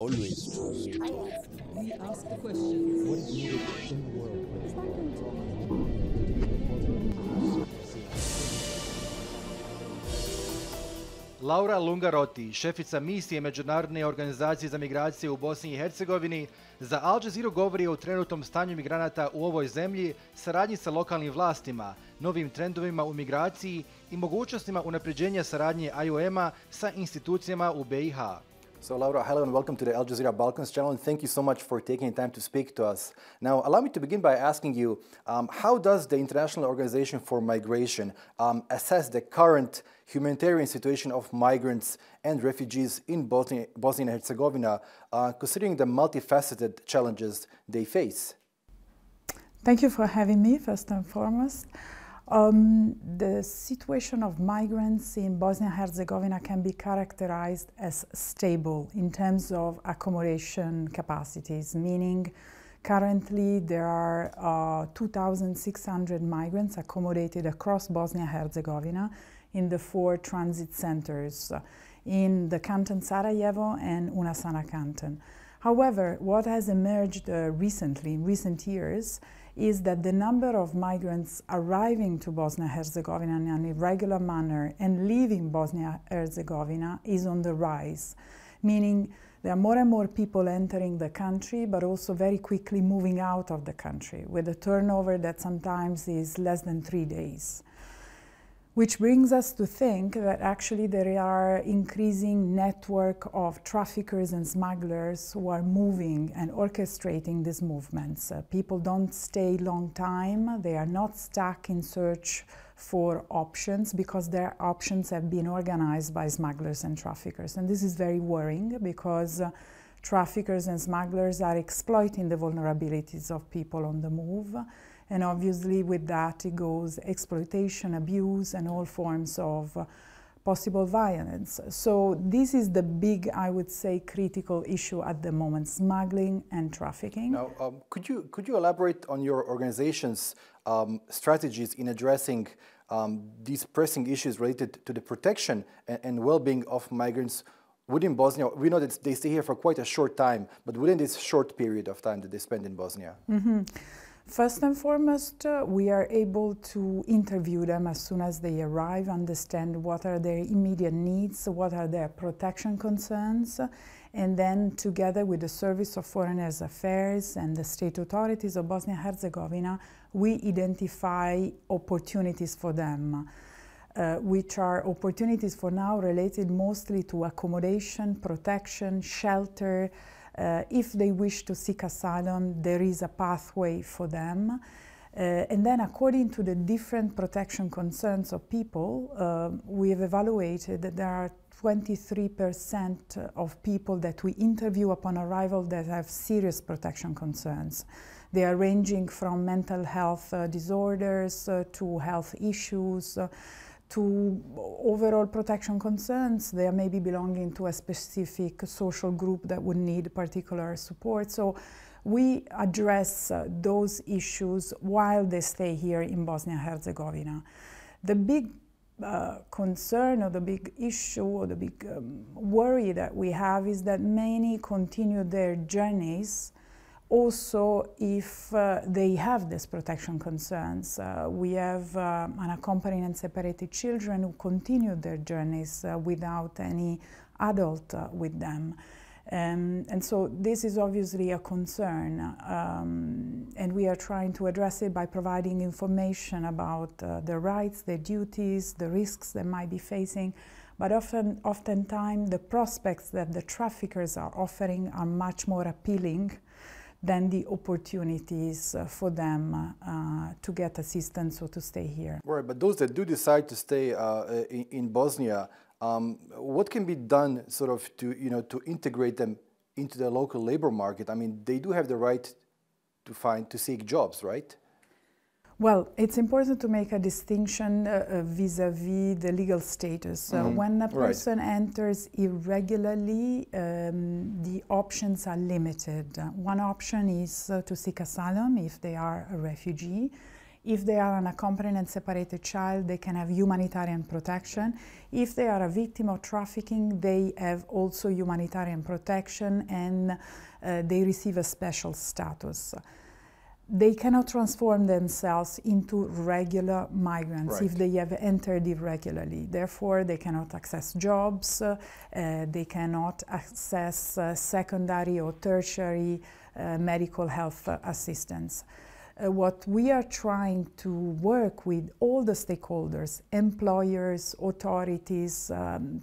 Always trust. We ask the questions. What is needed in the world? Laura Lungarotti, šefica misije Međunarodne organizacije za migracije u Bosni i Hercegovini, za Al Jazeeru govori o trenutnom stanju migranata u ovoj zemlji, saradnji sa lokalnim vlastima, novim trendovima u migraciji i mogućnostima unapređenja saradnje IOM-a sa institucijama u BiH. So Laura, hello and welcome to the Al Jazeera Balkans channel, and thank you so much for taking time to speak to us. Now, allow me to begin by asking you, how does the International Organization for Migration assess the current humanitarian situation of migrants and refugees in Bosnia and Herzegovina, considering the multifaceted challenges they face? Thank you for having me, first and foremost. The situation of migrants in Bosnia and Herzegovina can be characterized as stable in terms of accommodation capacities, meaning currently there are 2,600 migrants accommodated across Bosnia and Herzegovina in the 4 transit centers in the canton Sarajevo and Unasana canton. However, what has emerged recently, in recent years, is that the number of migrants arriving to Bosnia-Herzegovina in an irregular manner and leaving Bosnia-Herzegovina is on the rise, meaning there are more and more people entering the country, but also very quickly moving out of the country with a turnover that sometimes is less than 3 days. Which brings us to think that actually there are increasing network of traffickers and smugglers who are moving and orchestrating these movements. People don't stay long time. They are not stuck in search for options because their options have been organized by smugglers and traffickers. And this is very worrying because traffickers and smugglers are exploiting the vulnerabilities of people on the move. And obviously with that it goes exploitation, abuse, and all forms of possible violence. So this is the big, I would say, critical issue at the moment, smuggling and trafficking. Now, could you elaborate on your organization's strategies in addressing these pressing issues related to the protection and well-being of migrants within Bosnia? We know that they stay here for quite a short time, but within this short period of time that they spend in Bosnia. Mm-hmm. First and foremost, we are able to interview them as soon as they arrive, understand what are their immediate needs, what are their protection concerns, and then together with the Service of Foreigners Affairs and the state authorities of Bosnia-Herzegovina, we identify opportunities for them, which are opportunities for now related mostly to accommodation, protection, shelter. If they wish to seek asylum, there is a pathway for them. And then according to the different protection concerns of people, we have evaluated that there are 23% of people that we interview upon arrival that have serious protection concerns. They are ranging from mental health disorders to health issues, to overall protection concerns. They are maybe belonging to a specific social group that would need particular support. So we address those issues while they stay here in Bosnia-Herzegovina. The big concern or the big issue or the big worry that we have is that many continue their journeys also if they have these protection concerns. We have unaccompanied and separated children who continue their journeys without any adult with them. And so this is obviously a concern, and we are trying to address it by providing information about their rights, their duties, the risks they might be facing. But oftentimes the prospects that the traffickers are offering are much more appealing than the opportunities for them to get assistance or to stay here. Right, but those that do decide to stay in Bosnia, what can be done sort of to integrate them into the local labor market? I mean, they do have the right to seek jobs, right? Well, it's important to make a distinction vis-a-vis the legal status. When a person enters irregularly, the options are limited. One option is to seek asylum if they are a refugee. If they are unaccompanied and separated child, they can have humanitarian protection. If they are a victim of trafficking, they have also humanitarian protection and they receive a special status. They cannot transform themselves into regular migrants if they have entered irregularly. Therefore, they cannot access jobs, they cannot access secondary or tertiary medical health assistance. What we are trying to work with all the stakeholders, employers, authorities,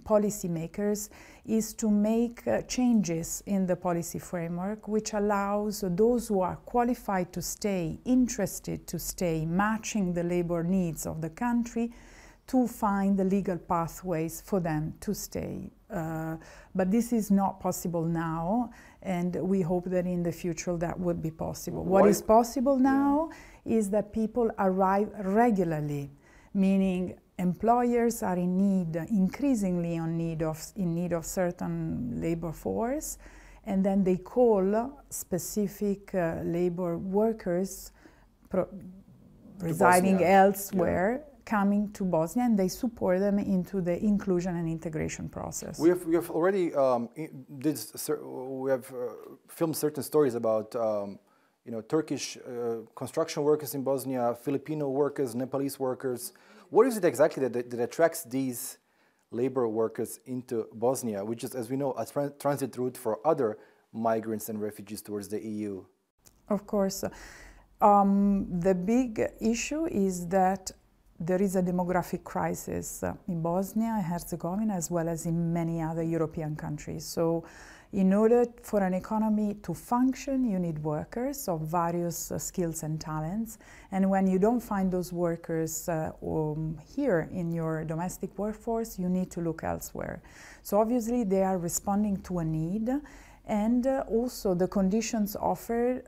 policymakers, is to make changes in the policy framework which allows those who are qualified to stay, interested to stay, matching the labor needs of the country, to find the legal pathways for them to stay. But this is not possible now, and we hope that in the future that would be possible. What is possible now is that people arrive regularly, meaning employers are in need, increasingly in need of certain labor force, and then they call specific labor workers residing elsewhere, coming to Bosnia, and they support them into the inclusion and integration process. We have already filmed certain stories about Turkish construction workers in Bosnia, Filipino workers, Nepalese workers. What is it exactly that attracts these labor workers into Bosnia, which is, as we know, a transit route for other migrants and refugees towards the EU? Of course. The big issue is that there is a demographic crisis in Bosnia and Herzegovina as well as in many other European countries. So in order for an economy to function, you need workers of various skills and talents. And when you don't find those workers here in your domestic workforce, you need to look elsewhere. So obviously they are responding to a need, and also the conditions offered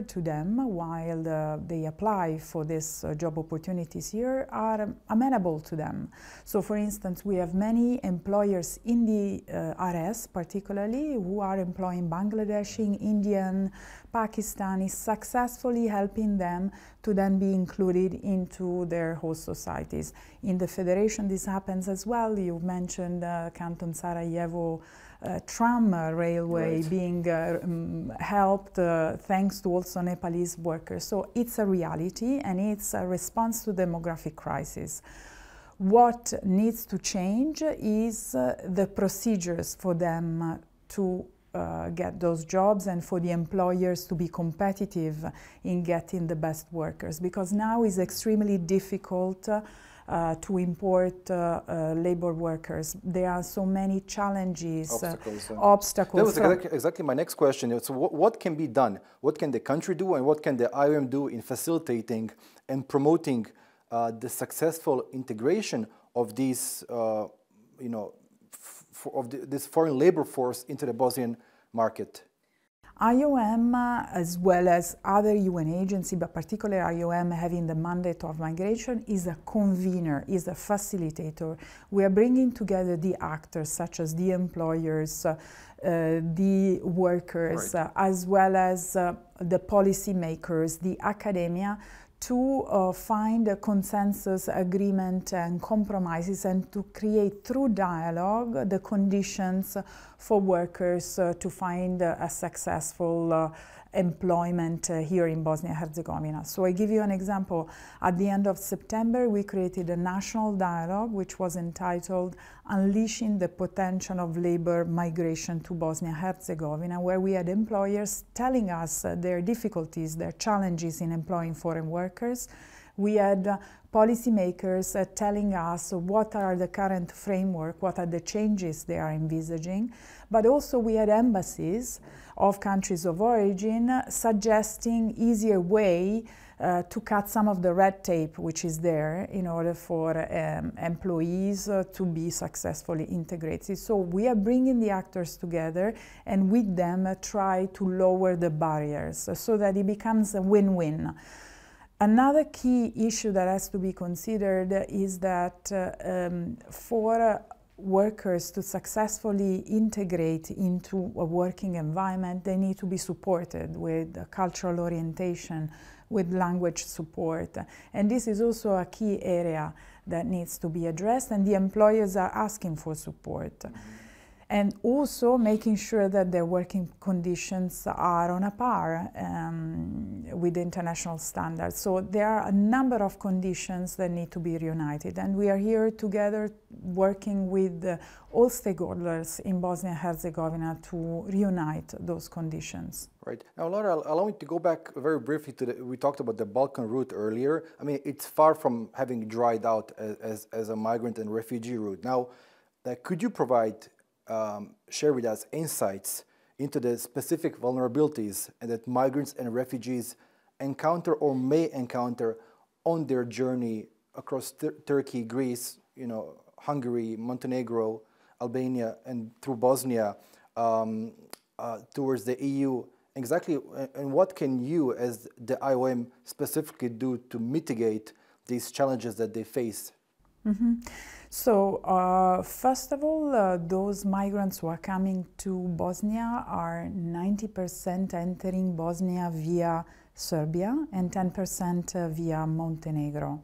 to them while they apply for these job opportunities here are amenable to them. So for instance, we have many employers in the RS particularly who are employing Bangladeshi, Indian, Pakistani, successfully helping them to then be included into their host societies. In the Federation this happens as well. You mentioned Canton Sarajevo tram railway being helped thanks to also Nepalese workers. So it's a reality and it's a response to demographic crisis. What needs to change is the procedures for them to get those jobs and for the employers to be competitive in getting the best workers, because now it's extremely difficult to import labor workers. There are so many challenges, obstacles. That was exactly my next question. So what can be done? What can the country do and what can the IOM do in facilitating and promoting the successful integration of these, this foreign labor force into the Bosnian market? IOM, as well as other UN agencies, but particularly IOM having the mandate of migration, is a convener, is a facilitator. We are bringing together the actors, such as the employers, the workers, as well as the policymakers, the academia, to find a consensus, agreement and compromises, and to create through dialogue the conditions for workers to find a successful employment here in Bosnia and Herzegovina. So I give you an example. At the end of September, we created a national dialogue which was entitled Unleashing the Potential of Labor Migration to Bosnia and Herzegovina, where we had employers telling us their difficulties, their challenges in employing foreign workers. We had policymakers telling us what are the current framework, what are the changes they are envisaging, but also we had embassies of countries of origin suggesting easier way to cut some of the red tape which is there in order for employees to be successfully integrated. So we are bringing the actors together and with them try to lower the barriers so that it becomes a win-win. Another key issue that has to be considered is that for workers to successfully integrate into a working environment, they need to be supported with cultural orientation, with language support. And this is also a key area that needs to be addressed, and the employers are asking for support. And also making sure that their working conditions are on a par with international standards. So there are a number of conditions that need to be reunited, and we are here together working with all stakeholders in Bosnia and Herzegovina to reunite those conditions. Right. Now, Laura, allow me to go back very briefly to we talked about the Balkan route earlier. I mean, it's far from having dried out as a migrant and refugee route. Now, could you provide share with us insights into the specific vulnerabilities that migrants and refugees encounter or may encounter on their journey across Turkey, Greece, Hungary, Montenegro, Albania, and through Bosnia towards the EU? Exactly, and what can you, as the IOM, specifically do to mitigate these challenges that they face? So, first of all, those migrants who are coming to Bosnia are 90% entering Bosnia via Serbia and 10% via Montenegro.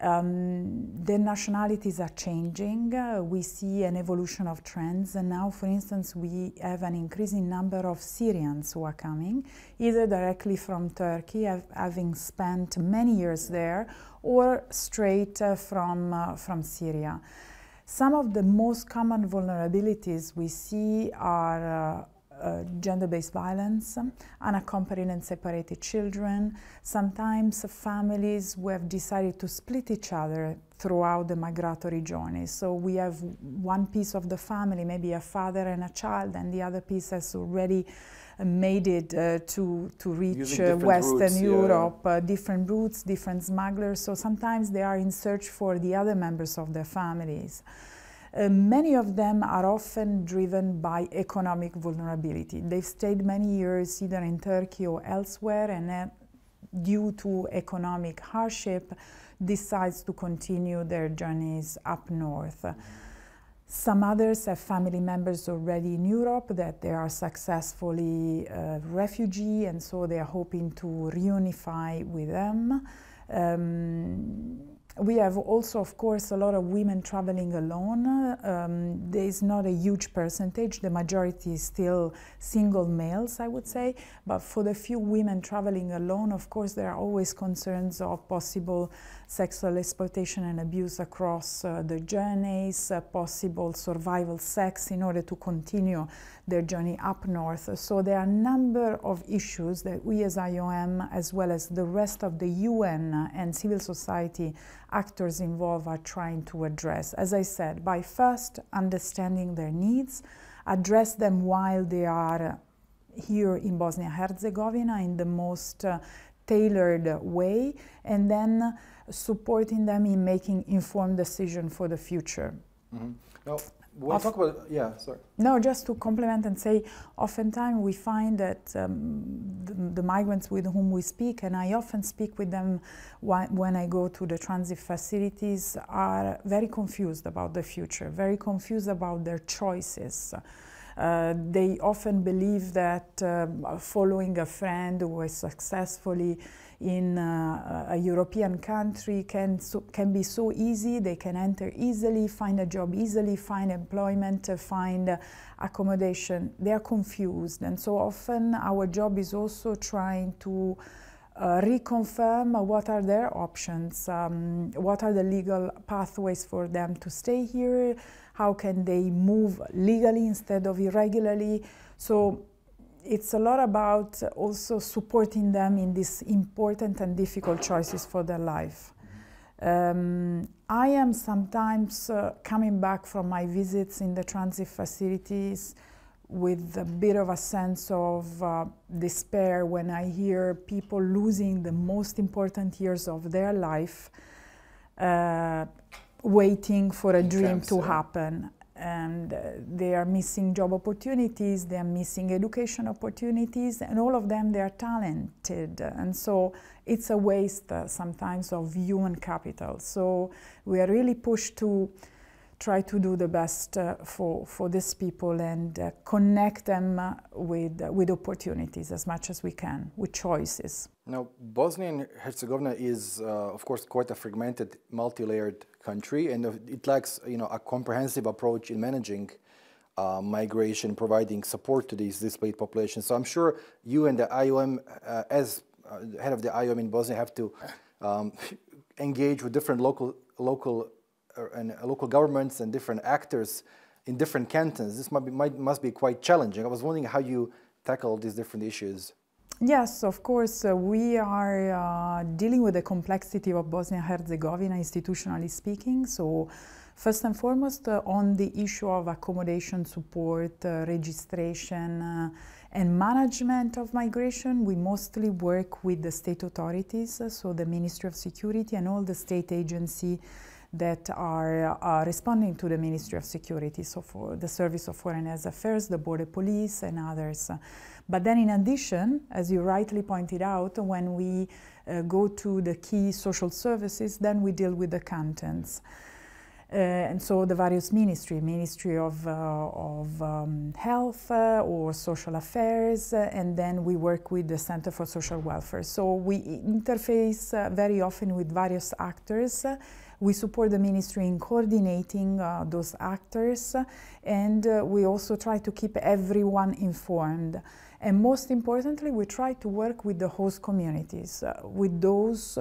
Their nationalities are changing. We see an evolution of trends, and now, for instance, we have an increasing number of Syrians who are coming, either directly from Turkey, having spent many years there, or straight from Syria. Some of the most common vulnerabilities we see are gender-based violence, unaccompanied and separated children, sometimes families who have decided to split each other throughout the migratory journey. So we have one piece of the family, maybe a father and a child, and the other piece has already made it to reach Western routes, Europe, different routes, different smugglers. So sometimes they are in search for the other members of their families. Many of them are often driven by economic vulnerability. They've stayed many years either in Turkey or elsewhere, and due to economic hardship, decides to continue their journeys up north. Some others have family members already in Europe that they are successfully refugee, and so they are hoping to reunify with them. We have also, of course, a lot of women traveling alone. There is not a huge percentage. The majority is still single males, I would say. But for the few women traveling alone, of course, there are always concerns of possible sexual exploitation and abuse across the journeys, possible survival sex in order to continue their journey up north. So there are a number of issues that we as IOM, as well as the rest of the UN and civil society actors involved, are trying to address. As I said, by first understanding their needs, address them while they are here in Bosnia-Herzegovina in the most tailored way, and then supporting them in making informed decisions for the future. Now, when we talk about, sorry. No, just to complement and say, oftentimes we find that the migrants with whom we speak, and I often speak with them when I go to the transit facilities, are very confused about the future, very confused about their choices. They often believe that following a friend who is successfully in a European country can be so easy. They can enter easily, find a job easily, find employment, find accommodation. They are confused, and so often our job is also trying to reconfirm what are their options, what are the legal pathways for them to stay here, how can they move legally instead of irregularly. So it's a lot about also supporting them in these important and difficult choices for their life. I am sometimes coming back from my visits in the transit facilities with a bit of a sense of despair when I hear people losing the most important years of their life waiting for a dream to happen. And they are missing job opportunities, they are missing education opportunities, and all of them, they are talented. And so it's a waste sometimes of human capital. So we are really pushed to try to do the best for these people and connect them with opportunities as much as we can, with choices. Now, Bosnia and Herzegovina is, of course, quite a fragmented, multi-layered country, and it lacks, a comprehensive approach in managing migration, providing support to these displaced populations. So I'm sure you and the IOM, as head of the IOM in Bosnia, have to engage with different local governments and different actors in different cantons. This must be quite challenging. I was wondering how you tackle these different issues. Yes, of course. We are dealing with the complexity of Bosnia-Herzegovina, institutionally speaking. So, first and foremost, on the issue of accommodation support, registration, and management of migration, we mostly work with the state authorities, so the Ministry of Security and all the state agencies that are responding to the Ministry of Security, so for the Service of Foreign Affairs, the Border Police, and others. But then in addition, as you rightly pointed out, when we go to the key social services, then we deal with the cantons. And so the various Ministry of Health or Social Affairs, and then we work with the Center for Social Welfare. So we interface very often with various actors. We support the ministry in coordinating those actors, and we also try to keep everyone informed. And most importantly, we try to work with the host communities, with those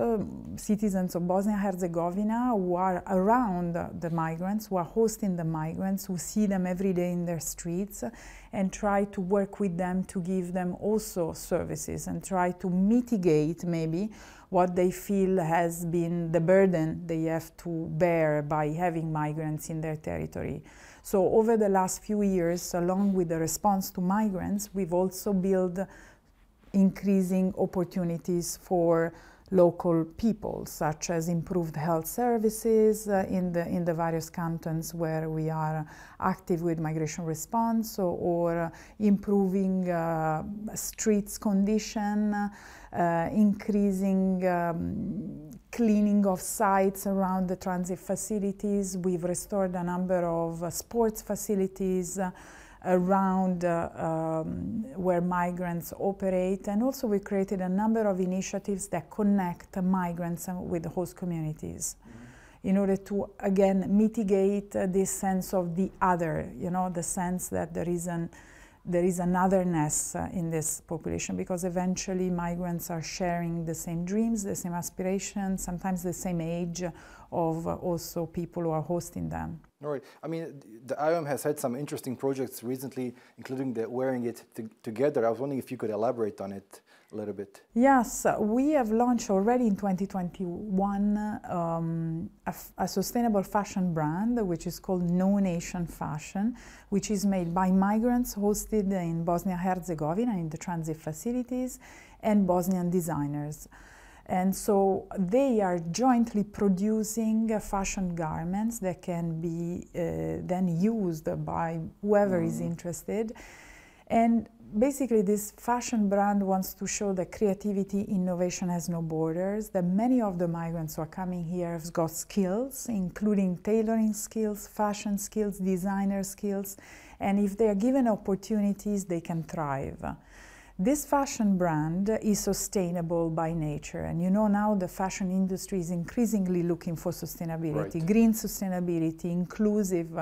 citizens of Bosnia-Herzegovina who are around the migrants, who are hosting the migrants, who see them every day in their streets, and try to work with them to give them also services and try to mitigate maybe what they feel has been the burden they have to bear by having migrants in their territory. So over the last few years, along with the response to migrants, we've also built increasing opportunities for local people, such as improved health services in the various cantons where we are active with migration response, or improving streets condition, increasing cleaning of sites around the transit facilities. We've restored a number of sports facilities around where migrants operate, and also we created a number of initiatives that connect migrants with the host communities in order to, again, mitigate this sense of the other, the sense that there is an otherness in this population, because eventually migrants are sharing the same dreams, the same aspirations, sometimes the same age of also people who are hosting them. All right. I mean, the IOM has had some interesting projects recently, including the Wearing It Together. I was wondering if you could elaborate on it a little bit. Yes, we have launched already in 2021 a sustainable fashion brand, which is called No Nation Fashion, which is made by migrants hosted in Bosnia-Herzegovina in the transit facilities and Bosnian designers. And so they are jointly producing fashion garments that can be then used by whoever is interested. And basically this fashion brand wants to show that creativity, innovation has no borders, that many of the migrants who are coming here have got skills, including tailoring skills, fashion skills, designer skills, and if they are given opportunities, they can thrive. This fashion brand is sustainable by nature, and now the fashion industry is increasingly looking for sustainability, right. Green sustainability, inclusive,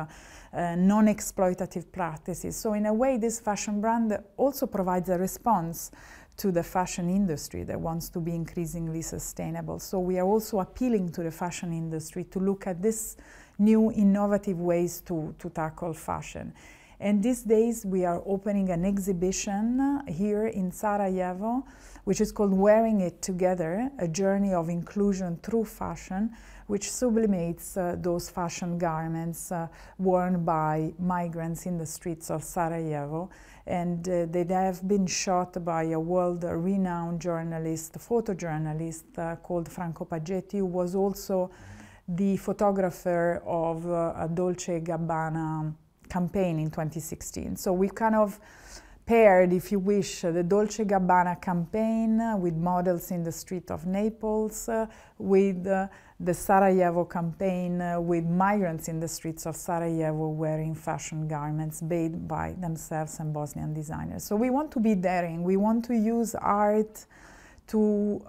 non-exploitative practices. So in a way, this fashion brand also provides a response to the fashion industry that wants to be increasingly sustainable. So we are also appealing to the fashion industry to look at this new innovative ways to tackle fashion. And these days we are opening an exhibition here in Sarajevo, which is called Wearing It Together, a journey of inclusion through fashion, which sublimates those fashion garments worn by migrants in the streets of Sarajevo. And they have been shot by a world-renowned photojournalist called Franco Paggetti, who was also the photographer of a Dolce & Gabbana campaign in 2016. So we kind of paired, if you wish, the Dolce & Gabbana campaign with models in the street of Naples, with the Sarajevo campaign with migrants in the streets of Sarajevo wearing fashion garments made by themselves and Bosnian designers. So we want to be daring. We want to use art to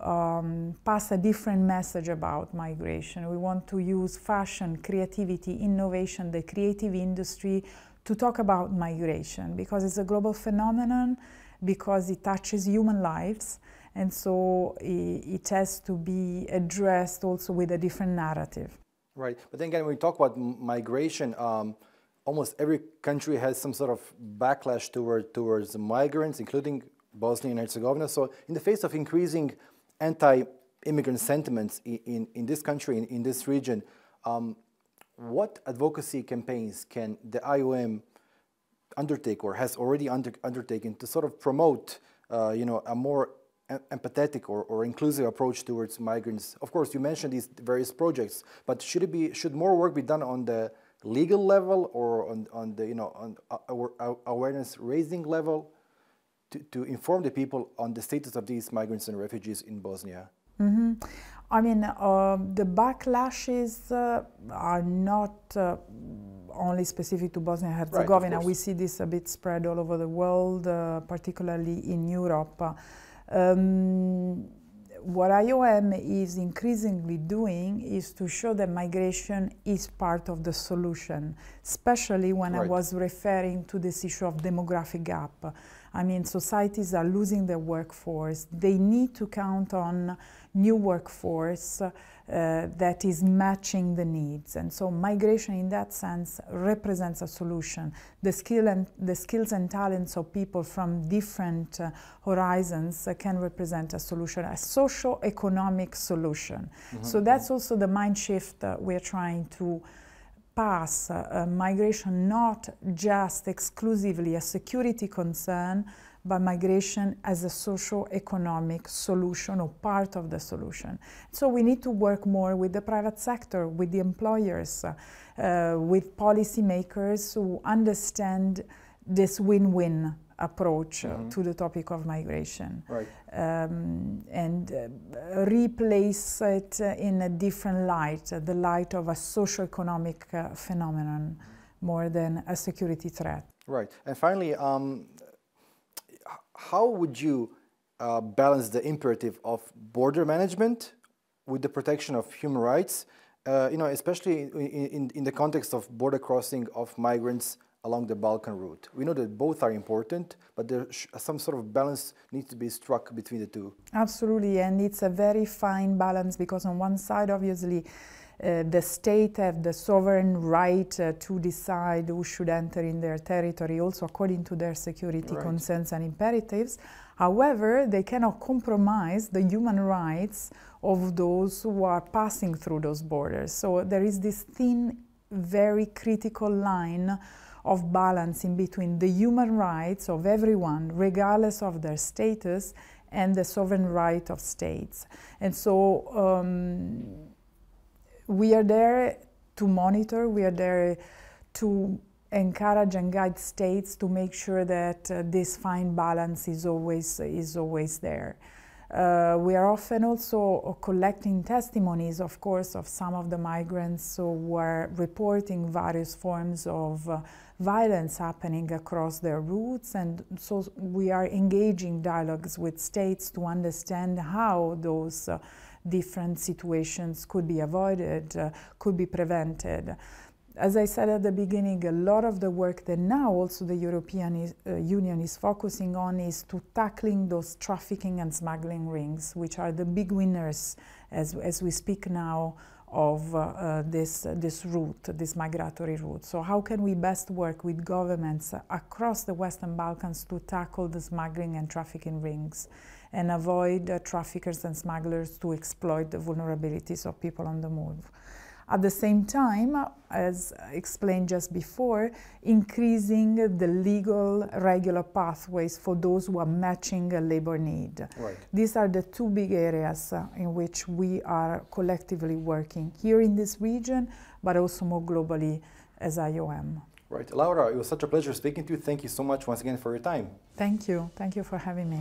pass a different message about migration. We want to use fashion, creativity, innovation, the creative industry to talk about migration, because it's a global phenomenon, because it touches human lives, and so it has to be addressed also with a different narrative. Right, but then again, when we talk about migration, almost every country has some sort of backlash towards migrants, including Bosnia and Herzegovina. So in the face of increasing anti-immigrant sentiments in this country, in this region, what advocacy campaigns can the IOM undertake or has already undertaken to sort of promote a more empathetic or inclusive approach towards migrants? Of course, you mentioned these various projects, but should more work be done on the legal level or on the awareness raising level to inform the people on the status of these migrants and refugees in Bosnia? Mm-hmm. I mean, the backlashes are not only specific to Bosnia and Herzegovina. Right, we see this a bit spread all over the world, particularly in Europe. What IOM is increasingly doing is to show that migration is part of the solution, especially when I was referring to this issue of demographic gap. I mean, societies are losing their workforce. They need to count on new workforce that is matching the needs. And so migration in that sense represents a solution. The skills and talents of people from different horizons can represent a solution, a socio-economic solution. Mm-hmm. So that's also the mind shift we're trying to pass. Migration not just exclusively a security concern, but migration as a socio-economic solution or part of the solution. So we need to work more with the private sector, with the employers, with policymakers who understand this win-win approach to the topic of migration, and replace it in a different light, the light of a socio-economic phenomenon more than a security threat. Right. And finally, how would you balance the imperative of border management with the protection of human rights, especially in the context of border crossing of migrants along the Balkan route? We know that both are important, but some sort of balance needs to be struck between the two. Absolutely, and it's a very fine balance, because on one side, obviously, the state have the sovereign right to decide who should enter in their territory, also according to their security concerns and imperatives. However, they cannot compromise the human rights of those who are passing through those borders. So there is this thin, very critical line of balance in between the human rights of everyone, regardless of their status, and the sovereign right of states. And so we are there to monitor, we are there to encourage and guide states to make sure that this fine balance is always there. We are often also collecting testimonies, of course, of some of the migrants who are reporting various forms of violence happening across their routes, and so we are engaging dialogues with states to understand how those different situations could be avoided, could be prevented. As I said at the beginning, a lot of the work that now also the European Union is focusing on is to tackling those trafficking and smuggling rings, which are the big winners as we speak now of this route, this migratory route. So how can we best work with governments across the Western Balkans to tackle the smuggling and trafficking rings and avoid traffickers and smugglers to exploit the vulnerabilities of people on the move? At the same time, as explained just before, increasing the legal, regular pathways for those who are matching a labor need. Right. These are the two big areas in which we are collectively working here in this region, but also more globally as IOM. Right. Laura, it was such a pleasure speaking to you. Thank you so much once again for your time. Thank you. Thank you for having me.